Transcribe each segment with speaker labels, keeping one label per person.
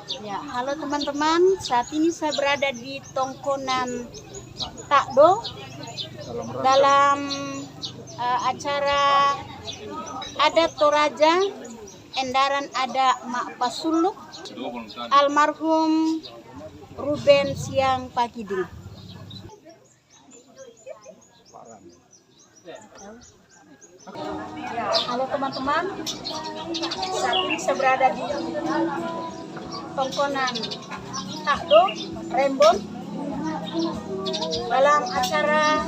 Speaker 1: Ya, halo teman-teman. Saat ini saya berada di Tongkonan Takdo dalam acara adat Toraja Endaran ada Mak Pasuluk almarhum Ruben Siang Pakiding. Halo teman-teman, saat ini saya berada di Tongkonan Takdo, Rembon, dalam acara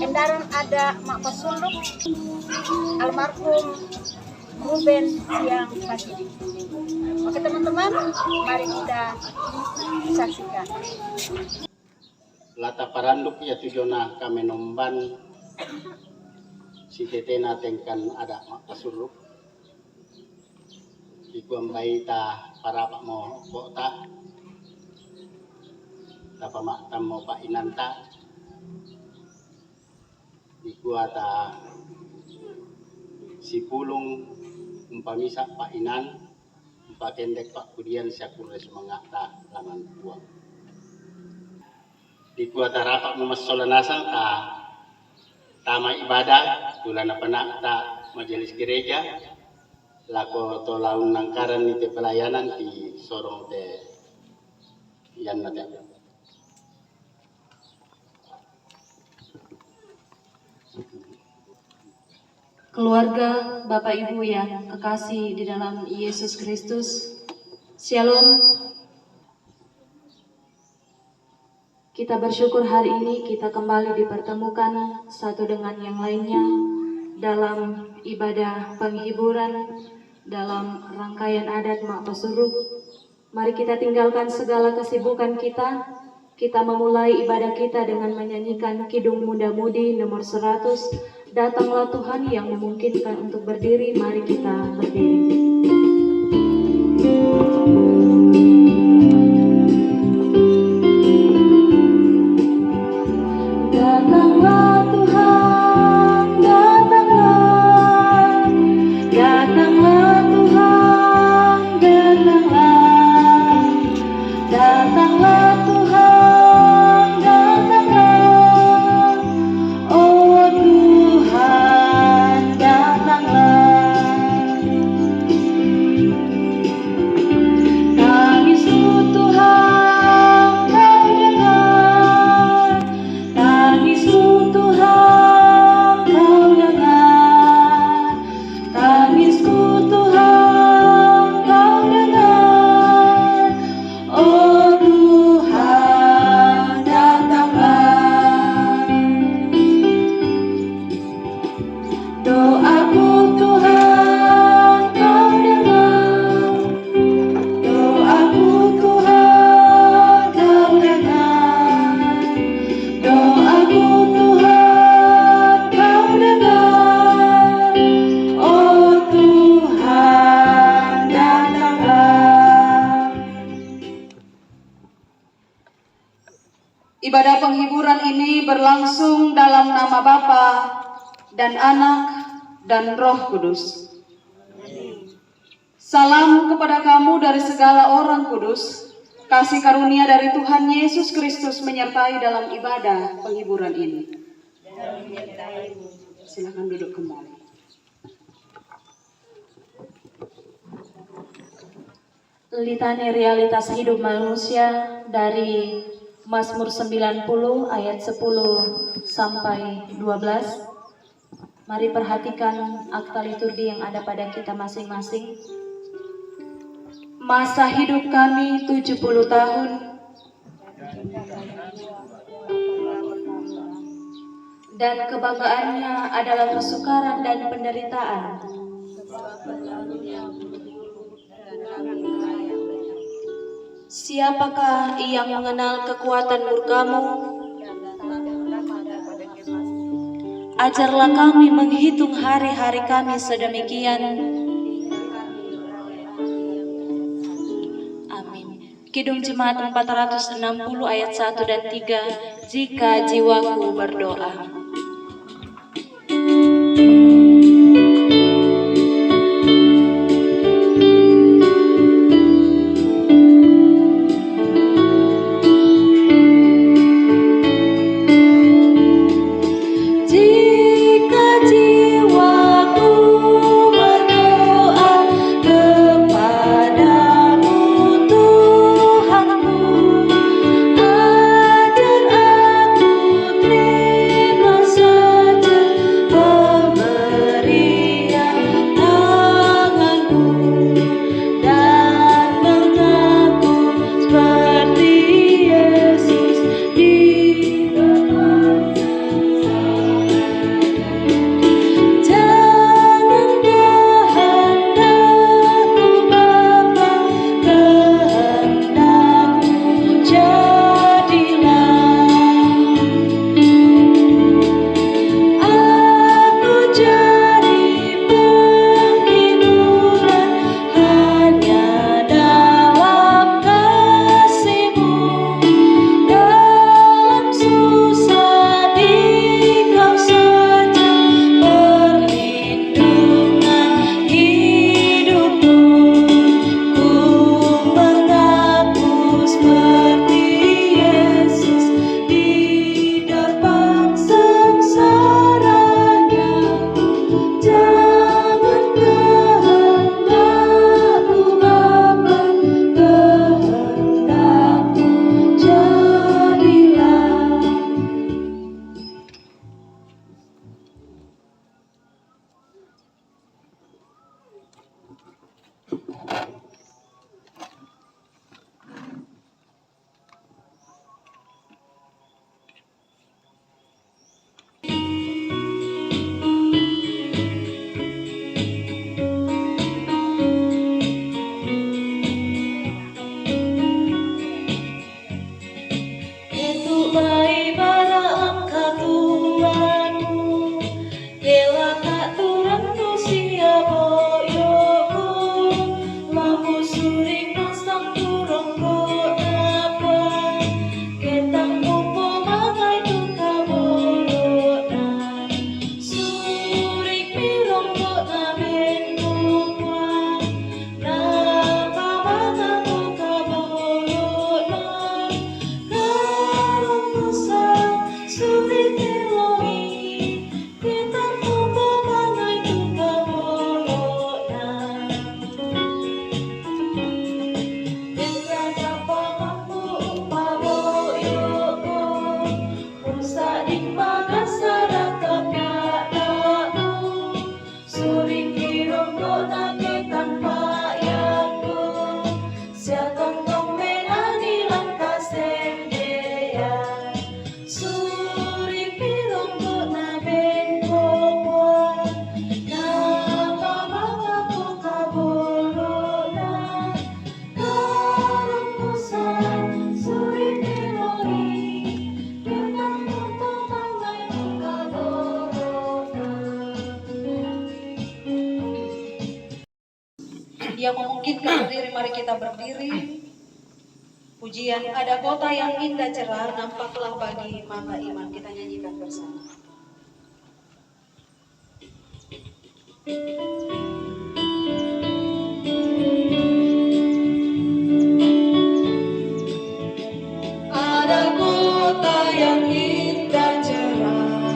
Speaker 1: Endaran ada Mak Pasuluk almarhum Ruben Siang Pakiding. Oke teman-teman, mari kita saksikan.
Speaker 2: Lata paranduk ya tujona kami nomban si tetena tengkan ada mak pasuluk iku ambai ta para pak mo kota ta pamak tam mo pak inanta iku ata si pulung umpamisa pak inan pakendek pak kudian syakures mangata langan buang iku ata rapak memasolanasa tama ibadah tulana penak ta majelis gereja lako to laun nangkaran ni te pelayanan di sorong te yan nate.
Speaker 3: Keluarga, Bapak Ibu yang kekasih di dalam Yesus Kristus, Shalom. Kita bersyukur hari ini kita kembali dipertemukan satu dengan yang lainnya dalam ibadah penghiburan dalam rangkaian adat Mak Pasuluk. Mari kita tinggalkan segala kesibukan kita memulai ibadah kita dengan menyanyikan Kidung Muda-Mudi nomor 100. Datanglah Tuhan yang memungkinkan untuk berdiri, mari kita berdiri. Ibadah penghiburan ini berlangsung dalam nama Bapa dan Anak dan Roh Kudus. Salam kepada kamu dari segala orang kudus. Kasih karunia dari Tuhan Yesus Kristus menyertai dalam ibadah penghiburan ini. Silakan duduk kembali. Litani realitas hidup manusia dari Mazmur 90 ayat 10 sampai 12. Mari perhatikan akta liturgi yang ada pada kita masing-masing. Masa hidup kami 70 tahun. Dan kebanggaannya adalah kesukaran dan penderitaan. Siapakah yang mengenal kekuatan murkamu? Ajarlah kami menghitung hari-hari kami sedemikian. Amin. Kidung Jemaat 460 ayat 1 dan 3. Jika jiwaku berdoa. Yang memungkinkan berdiri, mari kita berdiri. Pujian ada kota yang indah cerah, nampaklah bagi mata iman. Kita nyanyikan bersama. Ada kota yang indah cerah,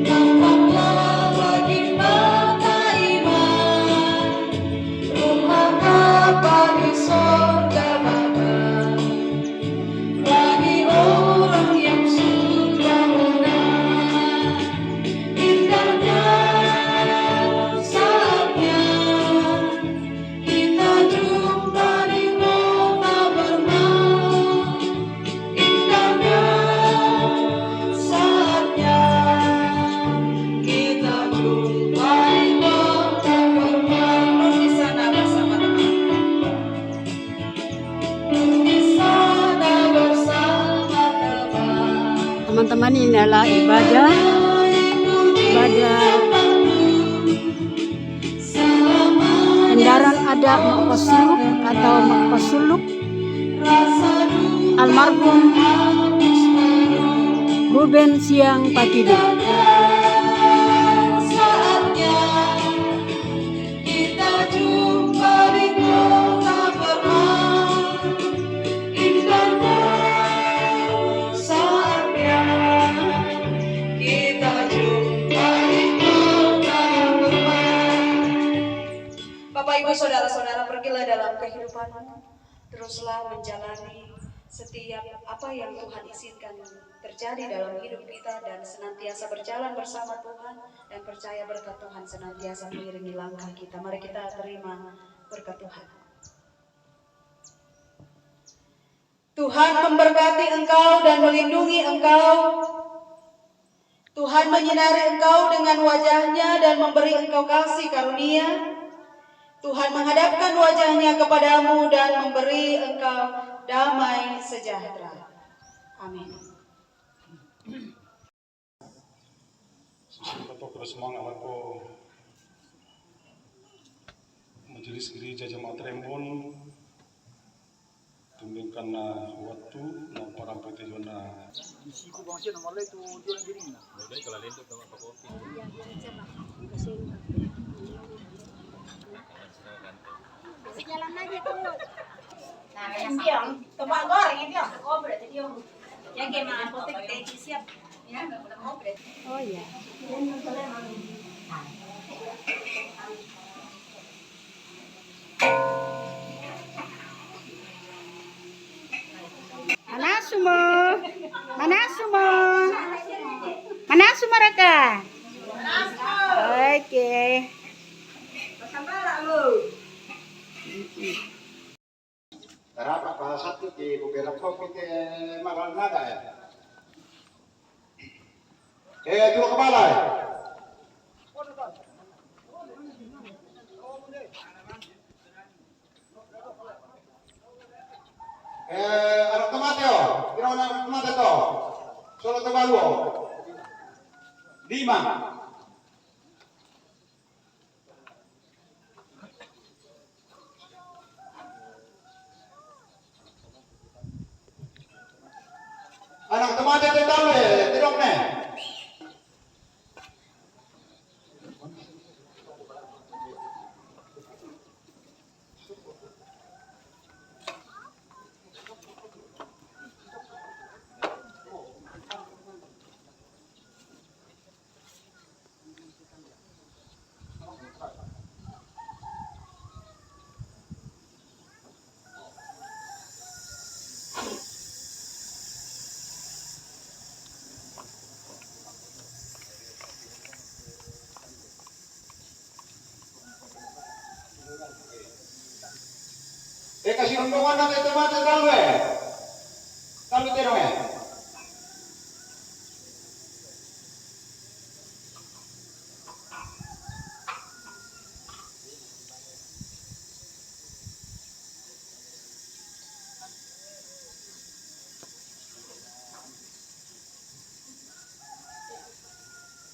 Speaker 3: nampaklah bagi mata iman. Rumah Bapa di sorga Bapa, bagi orang yang sudah menang. Indahnya saatnya kita jumpa di kota bermain. Indahnya saatnya kita jumpa di kota bermain. Di sana bersama teman. Di sana bersama teman.
Speaker 1: Teman-teman, ini adalah ibadah kendaraan adat Makasuluk atau Makasuluk almarhum Ruben Siang Patidu.
Speaker 3: Saatnya kita jumpa di kota bermain. Indahnya saatnya kita jumpa di kota bermain. Bapak Ibu saudara-saudara, pergilah dalam kehidupanmu, teruslah menjalani setiap apa yang Tuhan izinkan terjadi dalam hidup kita, dan senantiasa berjalan bersama Tuhan, dan percaya berkat Tuhan senantiasa mengiringi langkah kita. Mari kita terima berkat Tuhan. Tuhan memberkati engkau dan melindungi engkau. Tuhan menyinari engkau dengan wajahnya dan memberi engkau kasih karunia. Tuhan menghadapkan wajahnya kepadamu dan memberi engkau damai sejahtera. Amin.
Speaker 4: Sisimpatokro semangat ako Majelis Gereja Jemaat Rembon tumbingkan na waktu na parang pagtayo na
Speaker 5: Isiku bangsa na malay to dia na diri na. Dai kala lento ka pakopi.
Speaker 1: Jalan aja terus.
Speaker 6: Nah, yang dia, tempat goreng itu, ngobrol jadi yang gimana apotek teh siap, ya nggak boleh ngobrol.
Speaker 1: Oh ya. Mana semua? Mana semua? Mana semua mereka? Oke.
Speaker 2: Tarapak bahasa itu di beberapa kita malam nada ya. Dulu kepala ya. Anak tomate yo, kira anak tomate to. Solo tebalu. 5. Anak tomate to tahu ya, tidak nih. Kasih untungan nanti tomate tahu ya. Tahu tidak ya.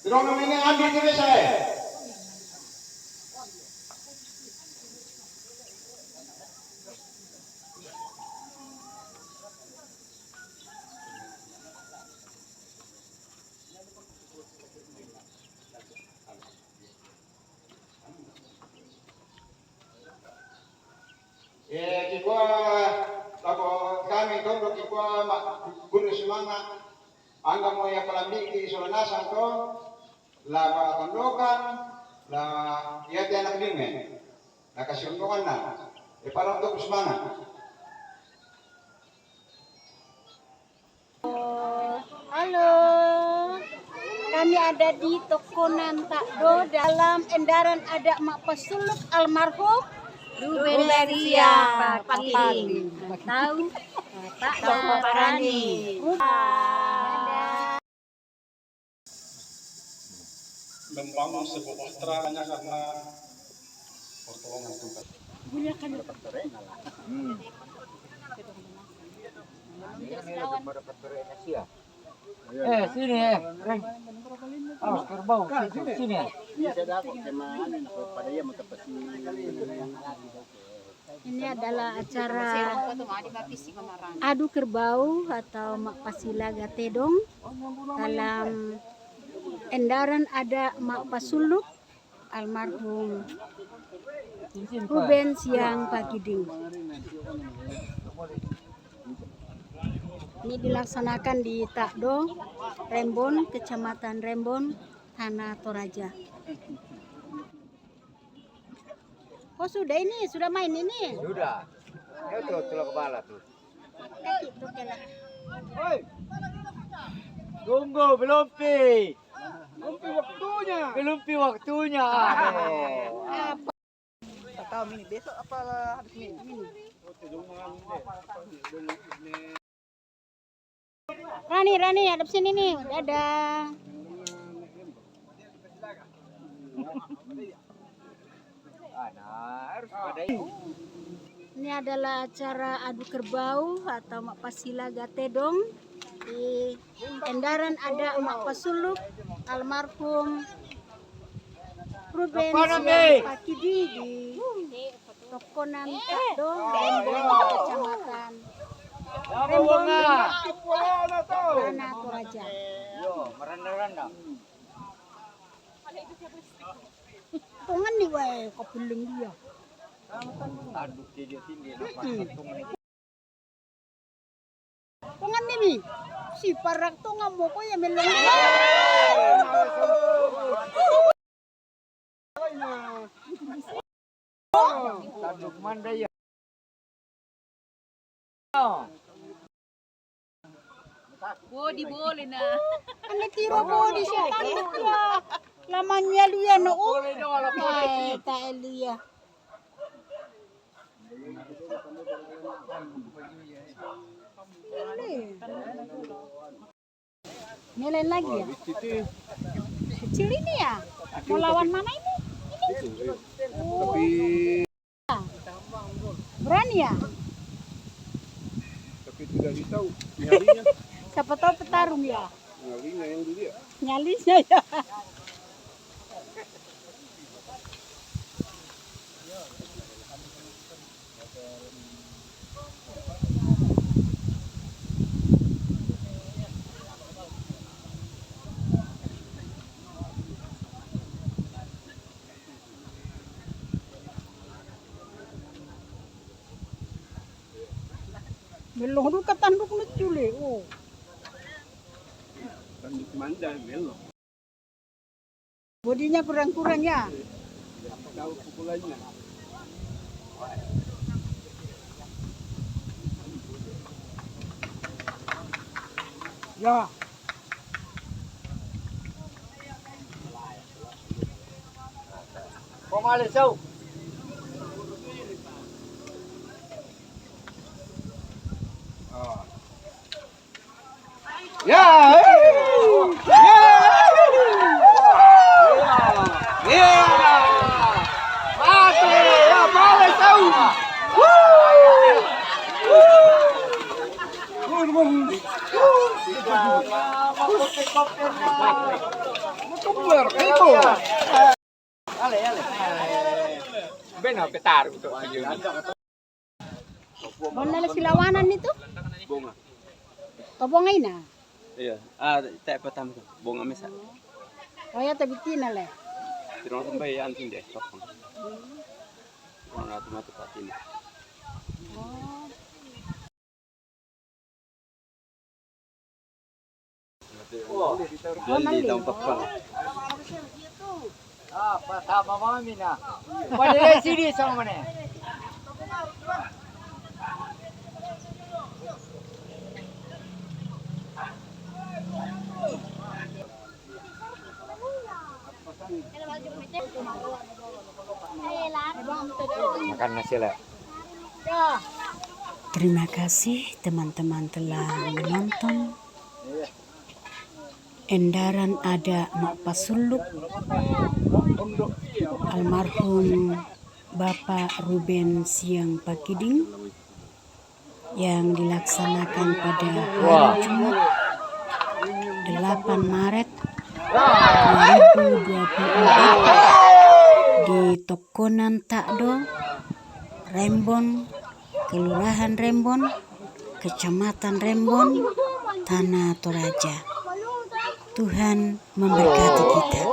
Speaker 2: Dorong ini ambil diri saya.
Speaker 7: ikua lako kami todo ikua guru semanga anga mo ya palambiki Solanasang to la patandokan la ya ti anak dinge na kasundukan na parang to semanga.
Speaker 1: Halo, kami ada di Tokonan Takdo dalam endaran ada mak pesuluk almarhum Rubensia Pakiling. Tahu tak Parani.
Speaker 4: Membangun sebuah bahtera hanya karena pertolongan Tuhan.
Speaker 5: Sini Reng. Awas kerbau, sini.
Speaker 1: Ini adalah acara adu kerbau atau mak pasila gatedong dalam endaran ada mak pasuluk almarhum Rubensia Pakiling. Ini dilaksanakan di Takdo, Rembon, Kecamatan Rembon, Tanah Toraja. Oh sudah ini, sudah main ini?
Speaker 5: Sudah. Itu tulang kepala tuh.
Speaker 1: Itu kena.
Speaker 5: Tunggu, belum pi. Belum pi waktunya. Tak tahu mini besok apa habis mini.
Speaker 1: Rani, hadap sini nih. Dadah. Ini adalah acara adu kerbau atau mak pasila gatedong di endaran ada mak pasuluk almarhum Rubensia Pakiling di Tokonan Takdo, Rembon, Kecamatan Rembon, Tanah Toraja.
Speaker 5: Yo, merendang-rendang.
Speaker 1: Tungan nih wae kebeling dia.
Speaker 5: Aduk dia tinggi
Speaker 1: Tungan nih mi. Si parak tuh ngamuk kok ya melong.
Speaker 5: Aduk manda ya.
Speaker 6: Bodi boleh na.
Speaker 1: Ane tiro bodi siya tanduk ya. Lamanya liya no. Ay, ta liya. Nyalain lagi ya? Kecil ini ya? Mau lawan mana ini? Oh. Berani ya?
Speaker 4: Tapi tidak tahu nyalinya.
Speaker 1: Siapa tahu petarung ya?
Speaker 4: Nyalinya yang dulu ya.
Speaker 1: Nyalinya ya. Belong dulu ke tanduk lucu le. Oh.
Speaker 4: Tanduk manda belok.
Speaker 1: Bodinya kurang-kurang ya.
Speaker 4: Tahu pukulannya.
Speaker 1: Ya.
Speaker 5: Pemales jauh. Benar petar untuk
Speaker 1: Mana silawanan itu?
Speaker 2: Bunga.
Speaker 1: Tobongay na.
Speaker 2: Iya, tak pertama bunga mesa.
Speaker 1: Kaya tabitin na le.
Speaker 2: Tirong sampai anting deh, sokong. Orang tu mati patin.
Speaker 1: Oh.
Speaker 5: Sama mami na. Pada sini sama mana? Makan nasi lah.
Speaker 1: Terima kasih teman-teman telah menonton. Endaran ada Mak Pasuluk, almarhum Bapak Ruben Siang Pakiding yang dilaksanakan pada hari Jumat 8 Maret 2024 di Tokonan Takdo, Rembon, Kelurahan Rembon, Kecamatan Rembon, Tanah Toraja. Tuhan memberkati kita.